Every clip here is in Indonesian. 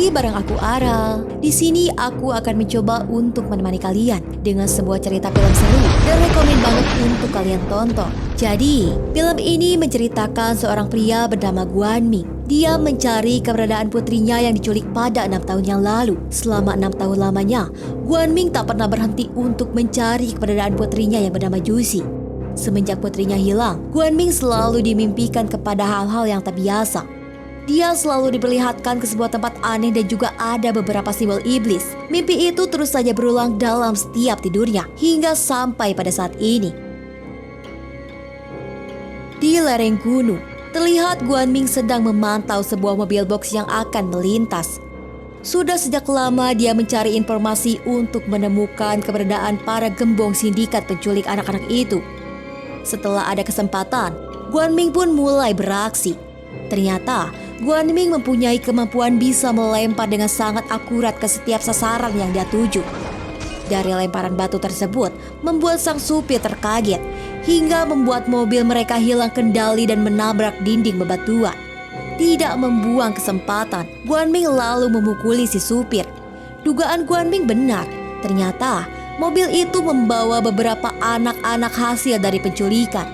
lagi bareng aku Ara. Di sini aku akan mencoba untuk menemani kalian dengan sebuah cerita film seru dan rekomen banget untuk kalian tonton. Jadi, film ini menceritakan seorang pria bernama Guanming. Dia mencari keberadaan putrinya yang diculik pada 6 tahun yang lalu. Selama 6 tahun lamanya, Guanming tak pernah berhenti untuk mencari keberadaan putrinya yang bernama Juicy. Semenjak putrinya hilang, Guanming selalu dimimpikan kepada hal-hal yang tak biasa. Dia selalu diperlihatkan ke sebuah tempat aneh dan juga ada beberapa simbol iblis. Mimpi itu terus saja berulang dalam setiap tidurnya hingga sampai pada saat ini. Di lereng gunung, terlihat Guanming sedang memantau sebuah mobil box yang akan melintas. Sudah sejak lama dia mencari informasi untuk menemukan keberadaan para gembong sindikat penculik anak-anak itu. Setelah ada kesempatan, Guanming pun mulai beraksi. Ternyata, Guanming mempunyai kemampuan bisa melempar dengan sangat akurat ke setiap sasaran yang dia tuju. Dari lemparan batu tersebut, membuat sang supir terkaget, hingga membuat mobil mereka hilang kendali dan menabrak dinding bebatuan. Tidak membuang kesempatan, Guanming lalu memukuli si supir. Dugaan Guanming benar, ternyata mobil itu membawa beberapa anak-anak hasil dari penculikan.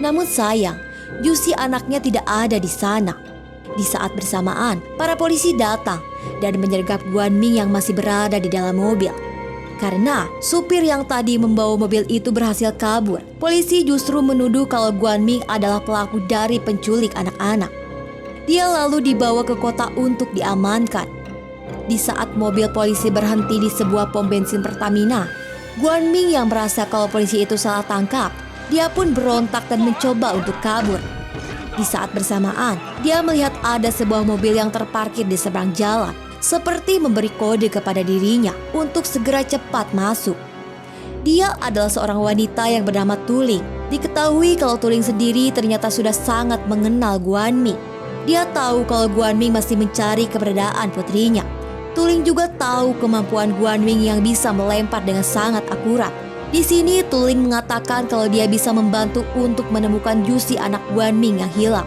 Namun sayang, Juicy anaknya tidak ada di sana. Di saat bersamaan, para polisi datang dan menyergap Guanming yang masih berada di dalam mobil. Karena supir yang tadi membawa mobil itu berhasil kabur, polisi justru menuduh kalau Guanming adalah pelaku dari penculik anak-anak. Dia lalu dibawa ke kota untuk diamankan. Di saat mobil polisi berhenti di sebuah pom bensin Pertamina, Guanming yang merasa kalau polisi itu salah tangkap, dia pun berontak dan mencoba untuk kabur. Di saat bersamaan, dia melihat ada sebuah mobil yang terparkir di seberang jalan, seperti memberi kode kepada dirinya untuk segera cepat masuk. Dia adalah seorang wanita yang bernama Tuling. Diketahui kalau Tuling sendiri ternyata sudah sangat mengenal Guanming. Dia tahu kalau Guanming masih mencari keberadaan putrinya. Tuling juga tahu kemampuan Guanming yang bisa melempar dengan sangat akurat. Di sini Tuling mengatakan kalau dia bisa membantu untuk menemukan Juicy anak Guanming yang hilang.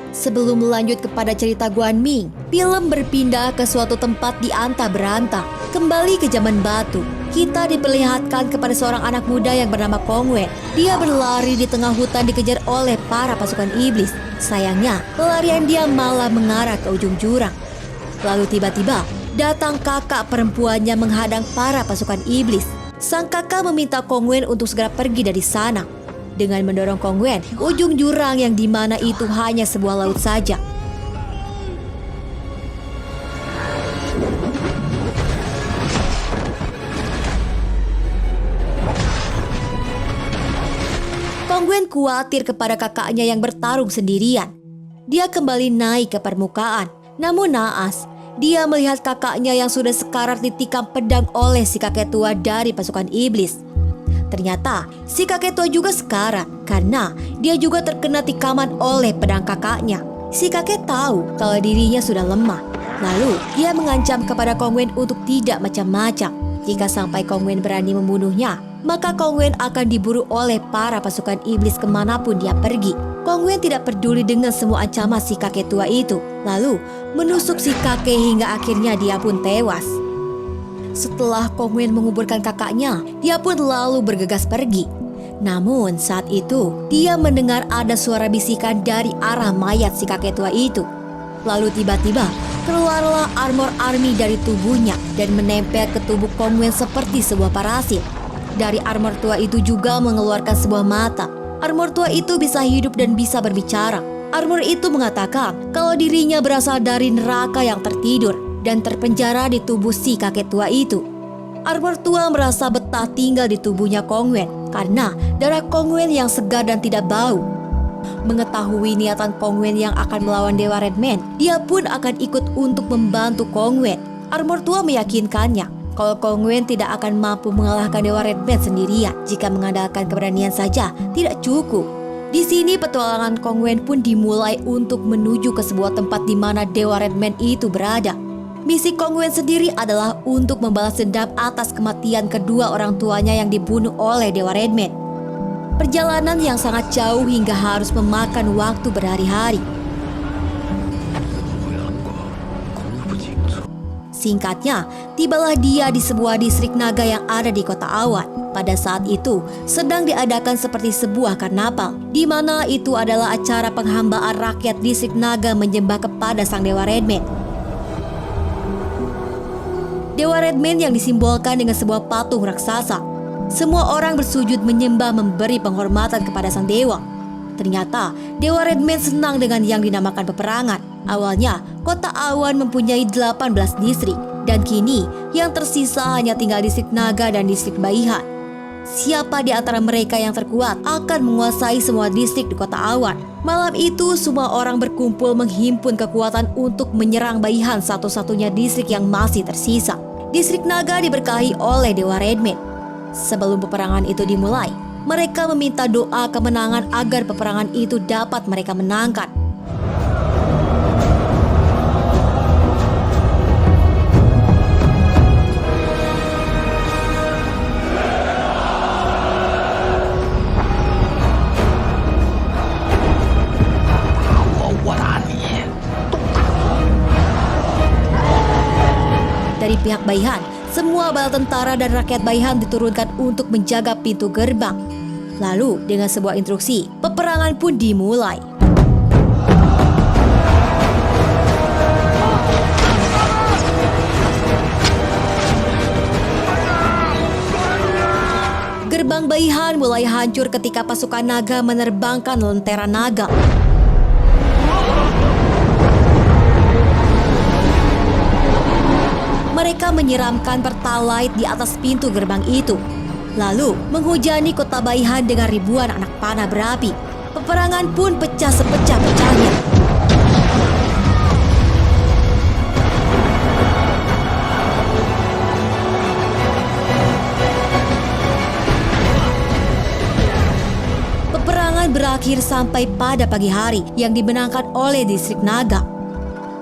Sebelum melanjut kepada cerita Guanming, film berpindah ke suatu tempat di antah berantah. Kembali ke zaman batu, kita diperlihatkan kepada seorang anak muda yang bernama Kongwen. Dia berlari di tengah hutan dikejar oleh para pasukan iblis. Sayangnya, pelarian dia malah mengarah ke ujung jurang. Lalu tiba-tiba, datang kakak perempuannya menghadang para pasukan iblis. Sang kakak meminta Kongwen untuk segera pergi dari sana. Dengan mendorong Kongwen, ujung jurang yang di mana itu hanya sebuah laut saja. Kongwen khawatir kepada kakaknya yang bertarung sendirian. Dia kembali naik ke permukaan, namun naas. Dia melihat kakaknya yang sudah sekarat ditikam pedang oleh si kakek tua dari pasukan iblis. Ternyata si kakek tua juga sekarat karena dia juga terkena tikaman oleh pedang kakaknya. Si kakek tahu kalau dirinya sudah lemah. Lalu dia mengancam kepada Kongwen untuk tidak macam-macam. Jika sampai Kongwen berani membunuhnya, maka Kongwen akan diburu oleh para pasukan iblis kemanapun dia pergi. Kongwen tidak peduli dengan semua ancaman si kakek tua itu, lalu menusuk si kakek hingga akhirnya dia pun tewas. Setelah Kongwen menguburkan kakaknya, dia pun lalu bergegas pergi. Namun saat itu, dia mendengar ada suara bisikan dari arah mayat si kakek tua itu. Lalu tiba-tiba, keluarlah armor army dari tubuhnya dan menempel ke tubuh Kongwen seperti sebuah parasit. Dari armor tua itu juga mengeluarkan sebuah mata. Armor tua itu bisa hidup dan bisa berbicara. Armor itu mengatakan kalau dirinya berasal dari neraka yang tertidur dan terpenjara di tubuh si kakek tua itu. Armor tua merasa betah tinggal di tubuhnya Kongwen karena darah Kongwen yang segar dan tidak bau. Mengetahui niatan Kongwen yang akan melawan Dewa Redman, dia pun akan ikut untuk membantu Kongwen. Armor tua meyakinkannya kalau Kongwen tidak akan mampu mengalahkan Dewa Redman sendirian. Jika mengandalkan keberanian saja tidak cukup. Di sini petualangan Kongwen pun dimulai untuk menuju ke sebuah tempat di mana Dewa Redman itu berada. Misi Kongwen sendiri adalah untuk membalas dendam atas kematian kedua orang tuanya yang dibunuh oleh Dewa Redman. Perjalanan yang sangat jauh hingga harus memakan waktu berhari-hari. Singkatnya, tibalah dia di sebuah distrik naga yang ada di kota Awan. Pada saat itu, sedang diadakan seperti sebuah karnaval, di mana itu adalah acara penghambaan rakyat distrik naga menyembah kepada sang Dewa Redman. Dewa Redman yang disimbolkan dengan sebuah patung raksasa. Semua orang bersujud menyembah memberi penghormatan kepada sang dewa. Ternyata, Dewa Redman senang dengan yang dinamakan peperangan. Awalnya, kota Awan mempunyai 18 distrik, dan kini yang tersisa hanya tinggal distrik Naga dan distrik Baihan. Siapa di antara mereka yang terkuat akan menguasai semua distrik di kota Awan. Malam itu, semua orang berkumpul menghimpun kekuatan untuk menyerang Baihan, satu-satunya distrik yang masih tersisa. Distrik Naga diberkahi oleh Dewa Redman. Sebelum peperangan itu dimulai, mereka meminta doa kemenangan agar peperangan itu dapat mereka menangkan. Dari pihak Baihan, semua bala tentara dan rakyat Baihan diturunkan untuk menjaga pintu gerbang. Lalu, dengan sebuah instruksi, peperangan pun dimulai. Gerbang Baihan mulai hancur ketika pasukan naga menerbangkan lentera naga. Mereka menyiramkan pertalite di atas pintu gerbang itu, lalu menghujani kota Baihan dengan ribuan anak panah berapi. Peperangan pun pecah sepecah-pecahnya. Peperangan berakhir sampai pada pagi hari yang dimenangkan oleh distrik Naga.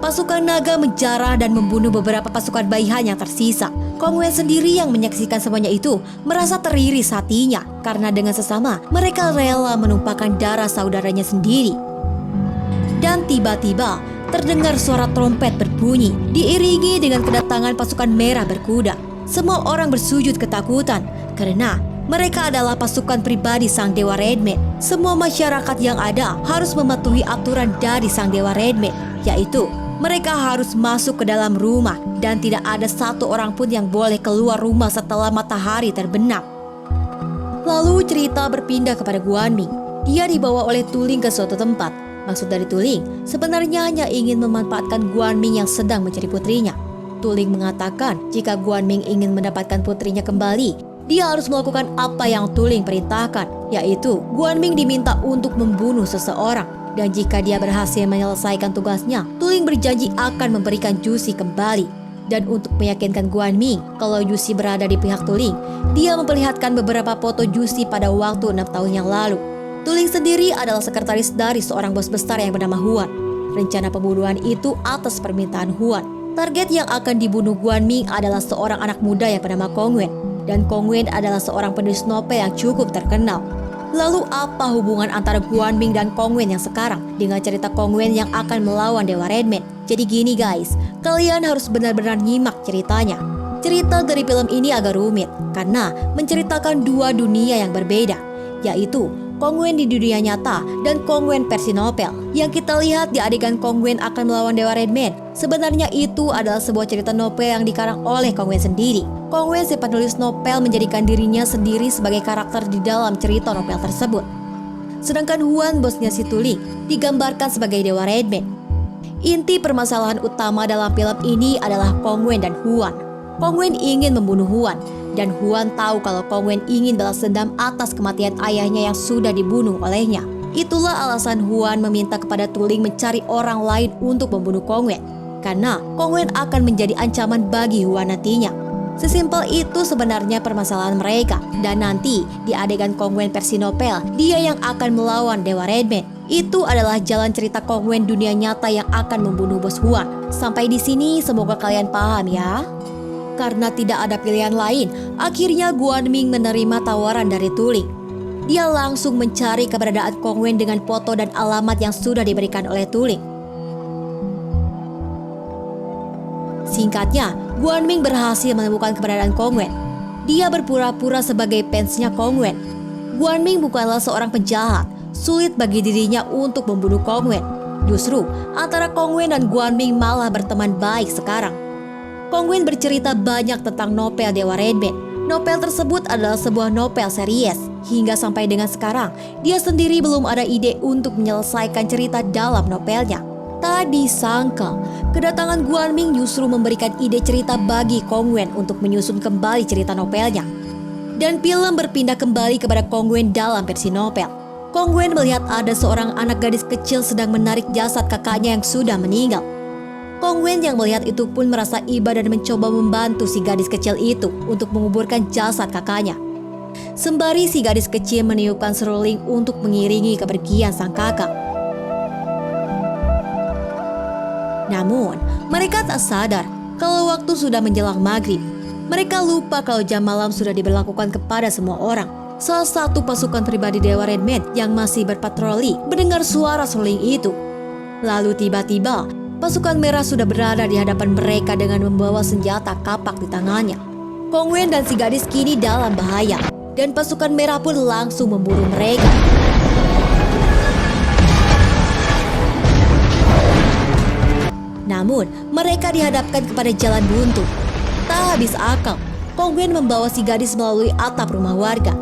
Pasukan naga menjarah dan membunuh beberapa pasukan Baihan yang tersisa. Kong Wen sendiri yang menyaksikan semuanya itu merasa teriris hatinya karena dengan sesama mereka rela menumpahkan darah saudaranya sendiri. Dan tiba-tiba terdengar suara trompet berbunyi diiringi dengan kedatangan pasukan merah berkuda. Semua orang bersujud ketakutan karena mereka adalah pasukan pribadi sang Dewa Redman. Semua masyarakat yang ada harus mematuhi aturan dari sang Dewa Redman, yaitu mereka harus masuk ke dalam rumah dan tidak ada satu orang pun yang boleh keluar rumah setelah matahari terbenam. Lalu cerita berpindah kepada Guanming. Dia dibawa oleh Tuling ke suatu tempat. Maksud dari Tuling sebenarnya hanya ingin memanfaatkan Guanming yang sedang mencari putrinya. Tuling mengatakan jika Guanming ingin mendapatkan putrinya kembali, dia harus melakukan apa yang Tuling perintahkan, yaitu Guanming diminta untuk membunuh seseorang. Dan jika dia berhasil menyelesaikan tugasnya, Tuling berjanji akan memberikan Jusi kembali. Dan untuk meyakinkan Guanming kalau Jusi berada di pihak Tuling, dia memperlihatkan beberapa foto Jusi pada waktu 6 tahun yang lalu. Tuling sendiri adalah sekretaris dari seorang bos besar yang bernama Huan. Rencana pembunuhan itu atas permintaan Huan. Target yang akan dibunuh Guanming adalah seorang anak muda yang bernama Kong Wen. Dan Kong Wen adalah seorang penulis novel yang cukup terkenal. Lalu apa hubungan antara Guanming dan Kong Wen yang sekarang dengan cerita Kong Wen yang akan melawan Dewa Redman? Jadi gini guys, kalian harus benar-benar nyimak ceritanya. Cerita dari film ini agak rumit karena menceritakan dua dunia yang berbeda, yaitu Kong Wen di dunia nyata dan Kong Wen versi novel. Yang kita lihat di adegan Kong Wen akan melawan Dewa Redman, sebenarnya itu adalah sebuah cerita novel yang dikarang oleh Kong Wen sendiri. Kong Wen si penulis novel menjadikan dirinya sendiri sebagai karakter di dalam cerita novel tersebut. Sedangkan Huan, bosnya si Tuling, digambarkan sebagai Dewa Redman. Inti permasalahan utama dalam film ini adalah Kong Wen dan Huan. Kong Wen ingin membunuh Huan, dan Huan tahu kalau Kong Wen ingin balas dendam atas kematian ayahnya yang sudah dibunuh olehnya. Itulah alasan Huan meminta kepada Tuling mencari orang lain untuk membunuh Kong Wen, karena Kong Wen akan menjadi ancaman bagi Huan nantinya. Sesimpel itu sebenarnya permasalahan mereka. Dan nanti di adegan Kong Wen versi novel, dia yang akan melawan Dewa Redman. Itu adalah jalan cerita Kong Wen dunia nyata yang akan membunuh bos Huan. Sampai di sini semoga kalian paham ya. Karena tidak ada pilihan lain, akhirnya Guanming menerima tawaran dari Tuling. Dia langsung mencari keberadaan Kong Wen dengan foto dan alamat yang sudah diberikan oleh Tuling. Singkatnya, Guanming berhasil menemukan keberadaan Kong Wen. Dia berpura-pura sebagai fansnya Kong Wen. Guanming bukanlah seorang penjahat. Sulit bagi dirinya untuk membunuh Kong Wen. Justru, antara Kong Wen dan Guanming malah berteman baik sekarang. Kong Wen bercerita banyak tentang novel Dewa Redman. Novel tersebut adalah sebuah novel series. Hingga sampai dengan sekarang, dia sendiri belum ada ide untuk menyelesaikan cerita dalam novelnya. Tak disangka, kedatangan Guanming justru memberikan ide cerita bagi Kong Wen untuk menyusun kembali cerita novelnya. Dan film berpindah kembali kepada Kong Wen dalam versi novel. Kong Wen melihat ada seorang anak gadis kecil sedang menarik jasad kakaknya yang sudah meninggal. Kong Wen yang melihat itu pun merasa iba dan mencoba membantu si gadis kecil itu untuk menguburkan jasad kakaknya. Sembari si gadis kecil meniupkan seruling untuk mengiringi kepergian sang kakak. Namun, mereka tak sadar kalau waktu sudah menjelang maghrib. Mereka lupa kalau jam malam sudah diberlakukan kepada semua orang. Salah satu pasukan pribadi Dewa Redman yang masih berpatroli mendengar suara seruling itu. Lalu tiba-tiba, pasukan merah sudah berada di hadapan mereka dengan membawa senjata kapak di tangannya. Kong Wen dan si gadis kini dalam bahaya, dan pasukan merah pun langsung memburu mereka. Namun, mereka dihadapkan kepada jalan buntu. Tak habis akal, Kong Wen membawa si gadis melalui atap rumah warga.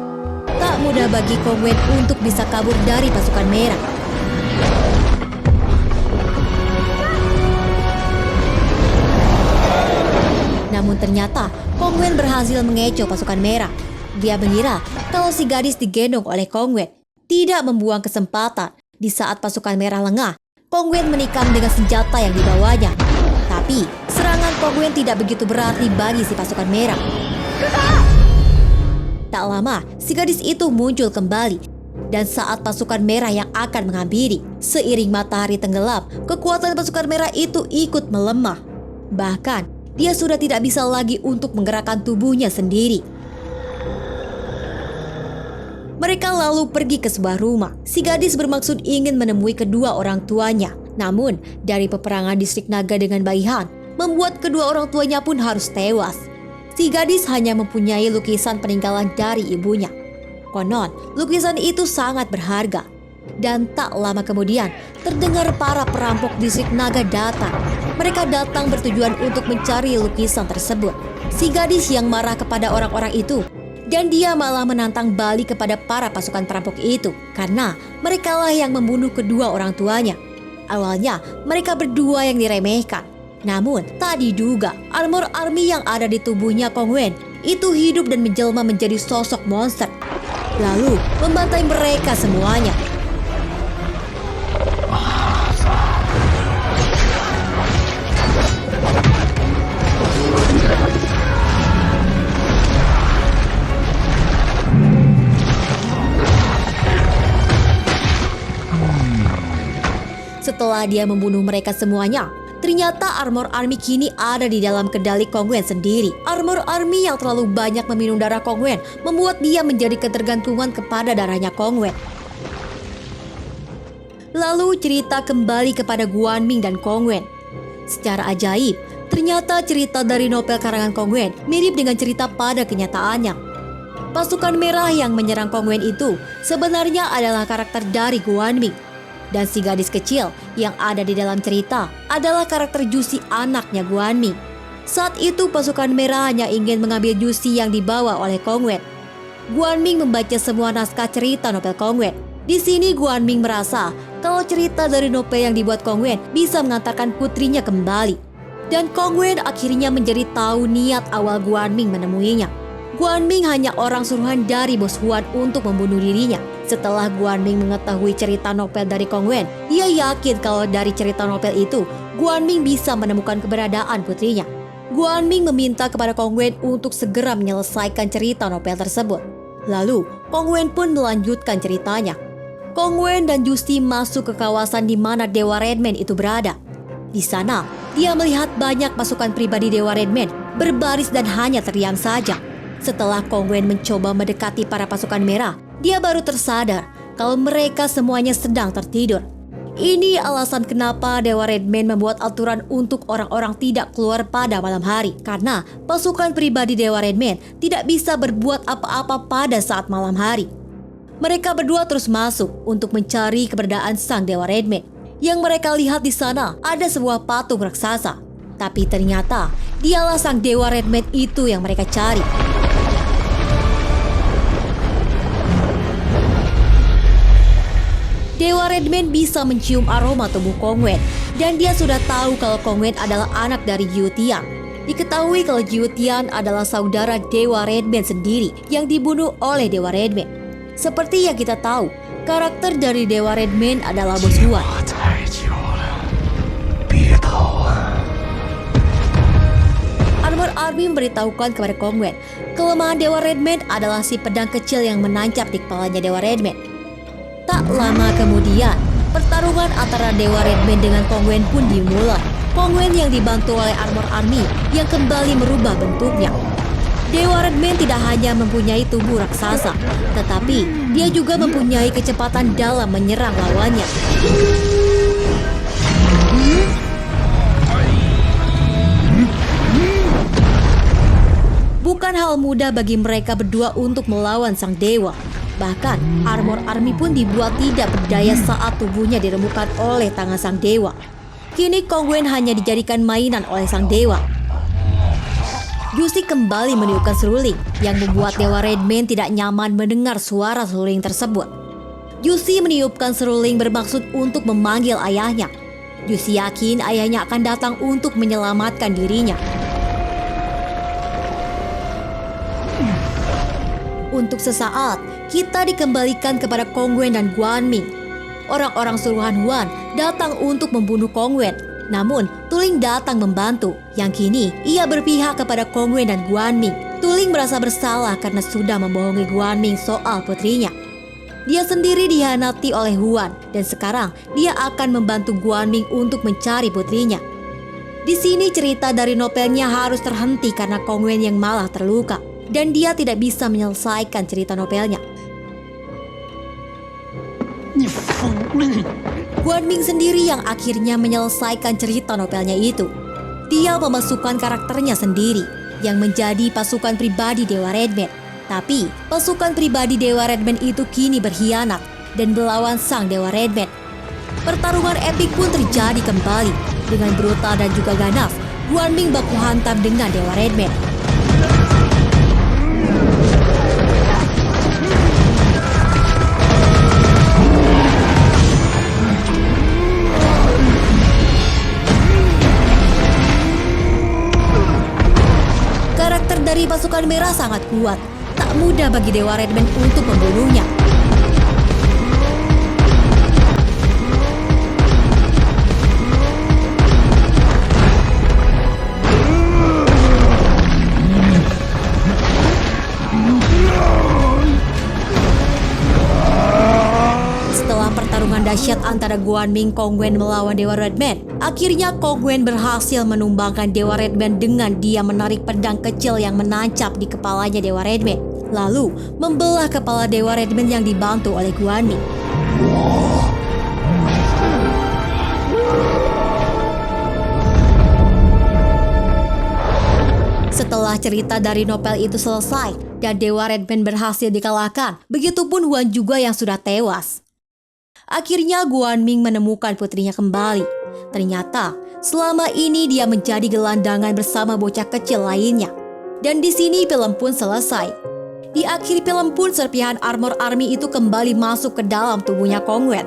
Tak mudah bagi Kong Wen untuk bisa kabur dari pasukan merah. Namun ternyata Kong Wen berhasil mengecoh pasukan merah. Dia mengira kalau si gadis digendong oleh Kong Wen. Tidak membuang kesempatan. Di saat pasukan merah lengah, Kong Wen menikam dengan senjata yang dibawanya. Tapi serangan Kong Wen tidak begitu berarti bagi si pasukan merah. Tak lama, si gadis itu muncul kembali. Dan saat pasukan merah yang akan menghampiri, seiring matahari tenggelam, kekuatan pasukan merah itu ikut melemah. Bahkan, dia sudah tidak bisa lagi untuk menggerakkan tubuhnya sendiri. Mereka lalu pergi ke sebuah rumah. Si gadis bermaksud ingin menemui kedua orang tuanya. Namun, dari peperangan distrik naga dengan Baihan, membuat kedua orang tuanya pun harus tewas. Si gadis hanya mempunyai lukisan peninggalan dari ibunya. Konon, lukisan itu sangat berharga. Dan tak lama kemudian, terdengar para perampok distrik naga datang. Mereka datang bertujuan untuk mencari lukisan tersebut. Si gadis yang marah kepada orang-orang itu, dan dia malah menantang balik kepada para pasukan perampok itu, karena merekalah yang membunuh kedua orang tuanya. Awalnya, mereka berdua yang diremehkan. Namun, tak diduga, armor army yang ada di tubuhnya Kong Wen itu hidup dan menjelma menjadi sosok monster. Lalu, membantai mereka semuanya. Setelah dia membunuh mereka semuanya, ternyata armor army kini ada di dalam kendali Kong Wen sendiri. Armor army yang terlalu banyak meminum darah Kong Wen membuat dia menjadi ketergantungan kepada darahnya Kong Wen. Lalu cerita kembali kepada Guanming dan Kong Wen. Secara ajaib, ternyata cerita dari novel karangan Kong Wen mirip dengan cerita pada kenyataannya. Pasukan merah yang menyerang Kong Wen itu sebenarnya adalah karakter dari Guanming. Dan si gadis kecil yang ada di dalam cerita adalah karakter Jusi anaknya Guanming. Saat itu pasukan merah hanya ingin mengambil Jusi yang dibawa oleh Kong Wen. Guanming membaca semua naskah cerita novel Kong Wen. Di sini Guanming merasa kalau cerita dari novel yang dibuat Kong Wen bisa mengantarkan putrinya kembali. Dan Kong Wen akhirnya menjadi tahu niat awal Guanming menemuinya. Guanming hanya orang suruhan dari Bos Huan untuk membunuh dirinya. Setelah Guanming mengetahui cerita novel dari Kong Wen, dia yakin kalau dari cerita novel itu, Guanming bisa menemukan keberadaan putrinya. Guanming meminta kepada Kong Wen untuk segera menyelesaikan cerita novel tersebut. Lalu, Kong Wen pun melanjutkan ceritanya. Kong Wen dan Justi masuk ke kawasan di mana Dewa Redman itu berada. Di sana, dia melihat banyak pasukan pribadi Dewa Redman berbaris dan hanya terdiam saja. Setelah Kong Wen mencoba mendekati para pasukan merah, dia baru tersadar kalau mereka semuanya sedang tertidur. Ini alasan kenapa Dewa Redman membuat aturan untuk orang-orang tidak keluar pada malam hari. Karena pasukan pribadi Dewa Redman tidak bisa berbuat apa-apa pada saat malam hari. Mereka berdua terus masuk untuk mencari keberadaan sang Dewa Redman. Yang mereka lihat di sana ada sebuah patung raksasa. Tapi ternyata dialah sang Dewa Redman itu yang mereka cari. Dewa Redman bisa mencium aroma tubuh Kong Wen, dan dia sudah tahu kalau Kong Wen adalah anak dari Jiu Tian. Diketahui kalau Jiu Tian adalah saudara Dewa Redman sendiri yang dibunuh oleh Dewa Redman. Seperti yang kita tahu, karakter dari Dewa Redman adalah Bos Huan. Armor Army memberitahukan kepada Kong Wen, kelemahan Dewa Redman adalah si pedang kecil yang menancap di kepalanya Dewa Redman. Tak lama kemudian, pertarungan antara Dewa Redman dengan Kong Wen pun dimulai. Kong Wen yang dibantu oleh Armor Army yang kembali merubah bentuknya. Dewa Redman tidak hanya mempunyai tubuh raksasa, tetapi dia juga mempunyai kecepatan dalam menyerang lawannya. Bukan hal mudah bagi mereka berdua untuk melawan sang dewa. Bahkan, Armor Army pun dibuat tidak berdaya saat tubuhnya diremukkan oleh tangan sang dewa. Kini Kong Wen hanya dijadikan mainan oleh sang dewa. Yusi kembali meniupkan seruling yang membuat Dewa Redman tidak nyaman mendengar suara seruling tersebut. Yusi meniupkan seruling bermaksud untuk memanggil ayahnya. Yusi yakin ayahnya akan datang untuk menyelamatkan dirinya. Untuk sesaat, kita dikembalikan kepada Kong Wen dan Guanming. Orang-orang suruhan Huan datang untuk membunuh Kong Wen. Namun, Tuling datang membantu. Yang kini, ia berpihak kepada Kong Wen dan Guanming. Tuling merasa bersalah karena sudah membohongi Guanming soal putrinya. Dia sendiri dihianati oleh Huan, dan sekarang dia akan membantu Guanming untuk mencari putrinya. Di sini cerita dari novelnya harus terhenti karena Kong Wen yang malah terluka. Dan dia tidak bisa menyelesaikan cerita novelnya. Guanming sendiri yang akhirnya menyelesaikan cerita novelnya itu. Dia memasukkan karakternya sendiri yang menjadi pasukan pribadi Dewa Redman. Tapi pasukan pribadi Dewa Redman itu kini berkhianat dan melawan sang Dewa Redman. Pertarungan epik pun terjadi kembali. Dengan brutal dan juga ganas, Guanming baku hantam dengan Dewa Redman. Dari pasukan merah sangat kuat, tak mudah bagi Dewa Redman untuk membunuhnya. Setelah pertarungan dahsyat antara Guanming Kong Wen melawan Dewa Redman, akhirnya Kong Wen berhasil menumbangkan Dewa Redman dengan dia menarik pedang kecil yang menancap di kepalanya Dewa Redman, lalu membelah kepala Dewa Redman yang dibantu oleh Guanming. Setelah cerita dari novel itu selesai dan Dewa Redman berhasil dikalahkan, begitupun Huan juga yang sudah tewas. Akhirnya Guanming menemukan putrinya kembali. Ternyata selama ini dia menjadi gelandangan bersama bocah kecil lainnya. Dan di sini film pun selesai. Di akhir film pun serpihan Armor Army itu kembali masuk ke dalam tubuhnya Kong Wen.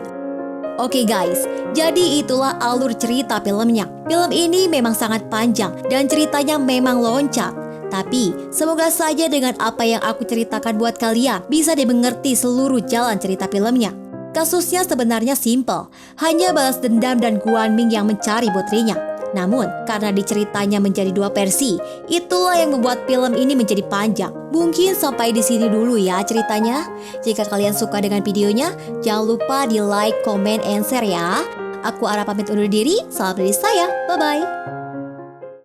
Oke guys, jadi itulah alur cerita filmnya. Film ini memang sangat panjang dan ceritanya memang loncat. Tapi semoga saja dengan apa yang aku ceritakan buat kalian bisa dimengerti seluruh jalan cerita filmnya. Kasusnya sebenarnya simpel, hanya balas dendam dan Guanming yang mencari putrinya. Namun, karena diceritanya menjadi dua versi, itulah yang membuat film ini menjadi panjang. Mungkin sampai di sini dulu ya ceritanya. Jika kalian suka dengan videonya, jangan lupa di like, comment, and share ya. Aku Ara pamit undur diri, salam dari saya, bye-bye.